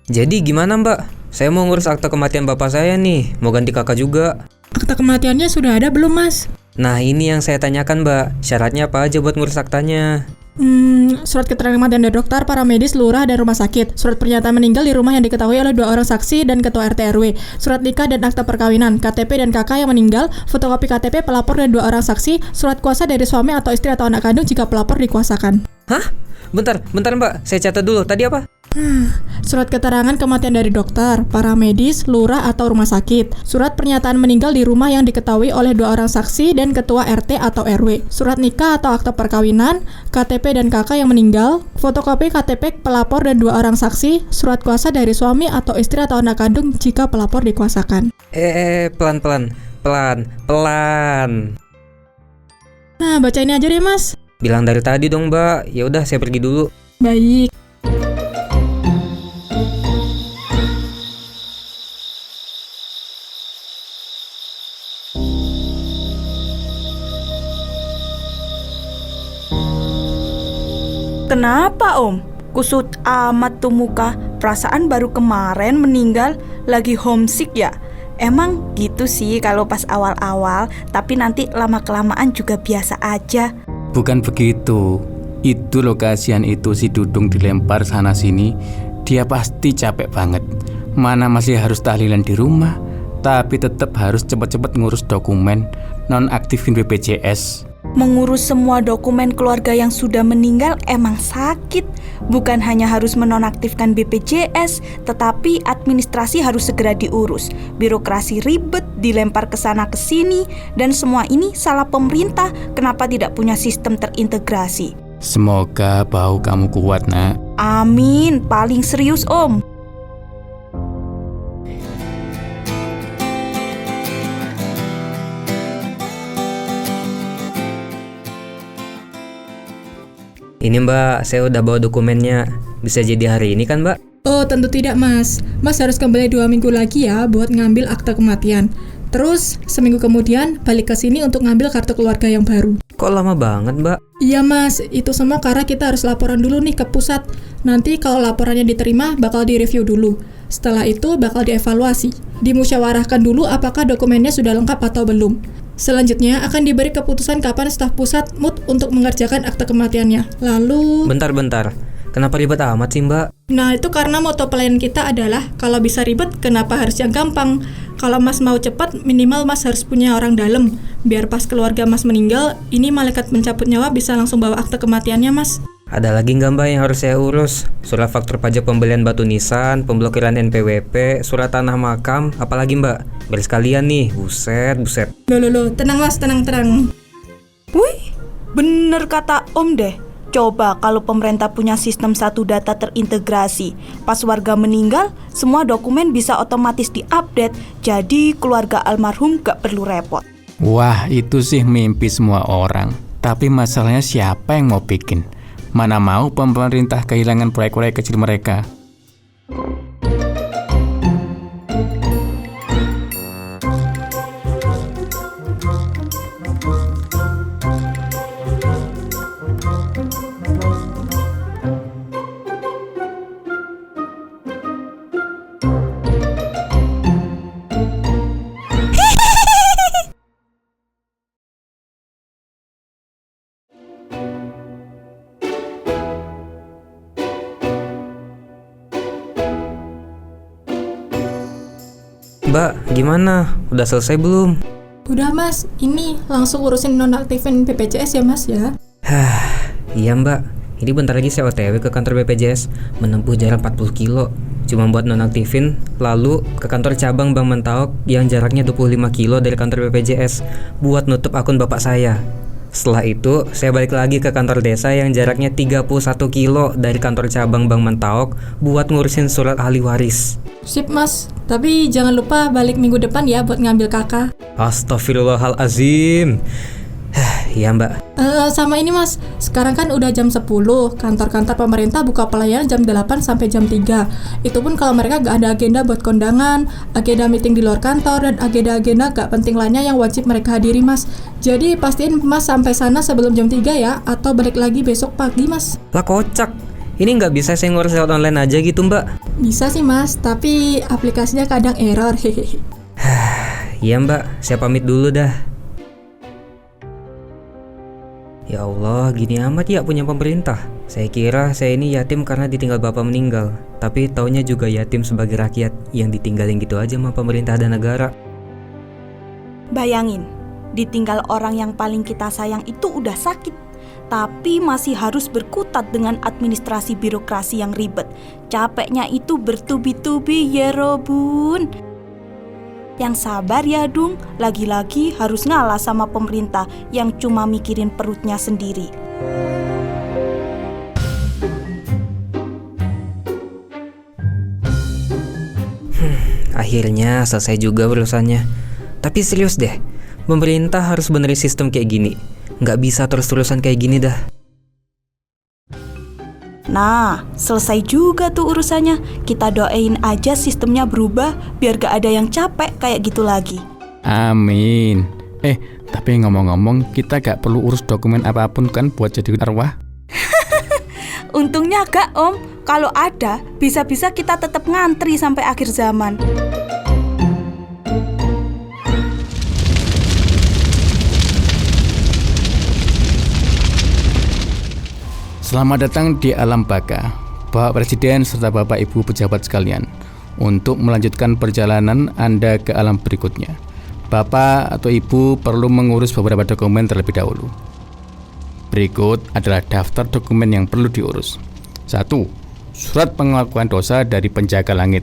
Jadi gimana mbak? Saya mau ngurus akta kematian bapak saya nih, mau ganti kakak juga. Akta kematiannya sudah ada belum, Mas? Nah ini yang saya tanyakan mbak, syaratnya apa aja buat ngurus aktanya? Surat keterangan kematian dari dokter, paramedis, lurah, dan rumah sakit. Surat pernyataan meninggal di rumah yang diketahui oleh 2 orang saksi dan ketua RT RW. Surat nikah dan akta perkawinan, KTP dan kakak yang meninggal, fotokopi KTP pelapor dan 2 orang saksi, surat kuasa dari suami atau istri atau anak kandung jika pelapor dikuasakan. Hah? Bentar mbak, saya catat dulu, tadi apa? Surat keterangan kematian dari dokter, paramedis, lurah atau rumah sakit. Surat pernyataan meninggal di rumah yang diketahui oleh 2 orang saksi dan ketua RT atau RW. Surat nikah atau akta perkawinan, KTP dan kakak yang meninggal, fotokopi KTP pelapor dan 2 orang saksi, surat kuasa dari suami atau istri atau anak kandung jika pelapor dikuasakan. Pelan. Nah, baca ini aja deh, Mas. Bilang dari tadi dong mbak, ya udah saya pergi dulu. Baik. Kenapa Om? Kusut amat tuh muka. Perasaan baru kemarin meninggal, lagi homesick ya? Emang gitu sih kalau pas awal-awal, tapi nanti lama-kelamaan juga biasa aja. Bukan begitu. Itu loh, kasihan itu si Dudung dilempar sana-sini. Dia pasti capek banget. Mana masih harus tahlilan di rumah, tapi tetap harus cepat-cepat ngurus dokumen, nonaktifin BPJS. Mengurus semua dokumen keluarga yang sudah meninggal emang sakit. Bukan hanya harus menonaktifkan BPJS, tetapi administrasi harus segera diurus. Birokrasi ribet, dilempar ke sana ke sini, dan semua ini salah pemerintah. Kenapa tidak punya sistem terintegrasi? Semoga bau kamu kuat, nak. Amin, paling serius Om. Ini mbak, saya udah bawa dokumennya. Bisa jadi hari ini kan mbak? Oh, tentu tidak, Mas. Mas harus kembali 2 minggu lagi ya buat ngambil akta kematian. Terus, seminggu kemudian balik ke sini untuk ngambil kartu keluarga yang baru. Kok lama banget mbak? Iya, Mas. Itu semua karena kita harus laporan dulu nih ke pusat. Nanti kalau laporannya diterima, bakal direview dulu. Setelah itu, bakal dievaluasi. Dimusyawarahkan dulu apakah dokumennya sudah lengkap atau belum. Selanjutnya akan diberi keputusan kapan staf pusat mood untuk mengerjakan akte kematiannya. Lalu... Bentar. Kenapa ribet amat sih mbak? Nah, itu karena moto pelayan kita adalah kalau bisa ribet, kenapa harus yang gampang? Kalau Mas mau cepat, minimal Mas harus punya orang dalam. Biar pas keluarga Mas meninggal, ini malaikat pencabut nyawa bisa langsung bawa akte kematiannya, Mas. Ada lagi nggak mbak yang harus saya urus? Surat faktur pajak pembelian batu nisan, pemblokiran NPWP, surat tanah makam, apalagi mbak? Beres kalian nih, buset. Loh, tenang Mas, tenang. Wih, bener kata Om deh. Coba kalau pemerintah punya sistem satu data terintegrasi, pas warga meninggal, semua dokumen bisa otomatis diupdate, jadi keluarga almarhum gak perlu repot. Wah, itu sih mimpi semua orang. Tapi masalahnya siapa yang mau bikin? Mana mau pemerintah kehilangan proyek-proyek kecil mereka? Mbak, gimana? Udah selesai belum? Udah Mas, ini langsung urusin nonaktifin BPJS ya Mas ya. Iya mbak, ini bentar lagi saya OTW ke kantor BPJS, menempuh jarak 40 kilo. Cuma buat nonaktifin, lalu ke kantor cabang Bank Mentaok yang jaraknya 25 kilo dari kantor BPJS, buat nutup akun bapak saya. Setelah itu, saya balik lagi ke kantor desa yang jaraknya 31 kilo dari kantor cabang Bank Mentaok, buat ngurusin surat ahli waris. Sip Mas, tapi jangan lupa balik minggu depan ya buat ngambil kakak. Astagfirullahalazim. Iya mbak. Sama ini Mas, sekarang kan udah jam 10, kantor-kantor pemerintah buka pelayanan jam 8 sampai jam 3. Itu pun kalau mereka gak ada agenda buat kondangan, agenda meeting di luar kantor, dan agenda-agenda gak penting lainnya yang wajib mereka hadiri Mas. Jadi pastiin Mas sampai sana sebelum jam 3 ya, atau balik lagi besok pagi Mas. Lah kocak, Ini nggak bisa saya ngurus lewat online aja gitu Mbak? Bisa sih Mas, tapi aplikasinya kadang error. Hehehe. Iya Mbak, saya pamit dulu dah. Ya Allah, gini amat ya punya pemerintah. Saya kira saya ini yatim karena ditinggal bapak meninggal, tapi taunya juga yatim sebagai rakyat yang ditinggalin gitu aja sama pemerintah dan negara. Bayangin, ditinggal orang yang paling kita sayang itu udah sakit, tapi masih harus berkutat dengan administrasi birokrasi yang ribet. Capeknya itu bertubi-tubi ya Robun. Yang sabar ya Dung, lagi-lagi harus ngalah sama pemerintah yang cuma mikirin perutnya sendiri. Akhirnya selesai juga urusannya. Tapi serius deh, pemerintah harus benerin sistem kayak gini. Nggak bisa terus-terusan kayak gini dah. Nah, selesai juga tuh urusannya. Kita doain aja sistemnya berubah biar gak ada yang capek kayak gitu lagi. Amin. Tapi ngomong-ngomong, kita gak perlu urus dokumen apapun kan buat jadi arwah? Untungnya gak Om, kalau ada bisa-bisa kita tetap ngantri sampai akhir zaman. Selamat datang di Alam Baka, Bapak Presiden serta Bapak Ibu pejabat sekalian, untuk melanjutkan perjalanan Anda ke alam berikutnya. Bapak atau Ibu perlu mengurus beberapa dokumen terlebih dahulu. Berikut adalah daftar dokumen yang perlu diurus. 1. Surat pengakuan dosa dari penjaga langit.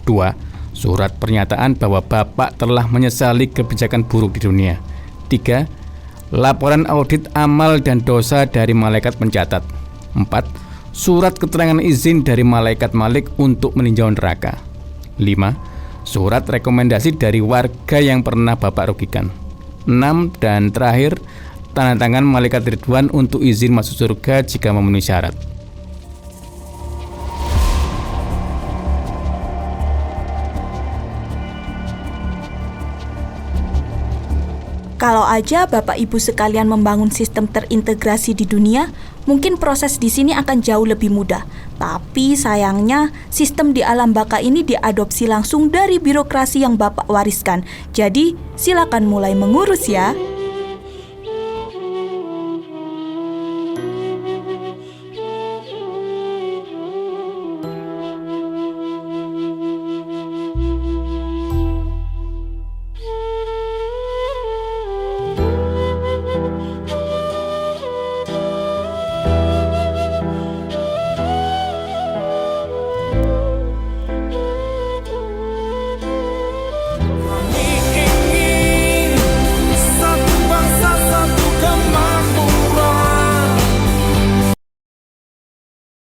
2. Surat pernyataan bahwa Bapak telah menyesali kebijakan buruk di dunia. 3. Laporan audit amal dan dosa dari malaikat pencatat. 4. Surat keterangan izin dari malaikat Malik untuk meninjau neraka. 5. Surat rekomendasi dari warga yang pernah Bapak rugikan. 6. Dan terakhir, tanda tangan malaikat Ridwan untuk izin masuk surga jika memenuhi syarat. Kalau aja Bapak Ibu sekalian membangun sistem terintegrasi di dunia, mungkin proses di sini akan jauh lebih mudah. Tapi sayangnya, sistem di Alam Baka ini diadopsi langsung dari birokrasi yang Bapak wariskan. Jadi, silakan mulai mengurus ya.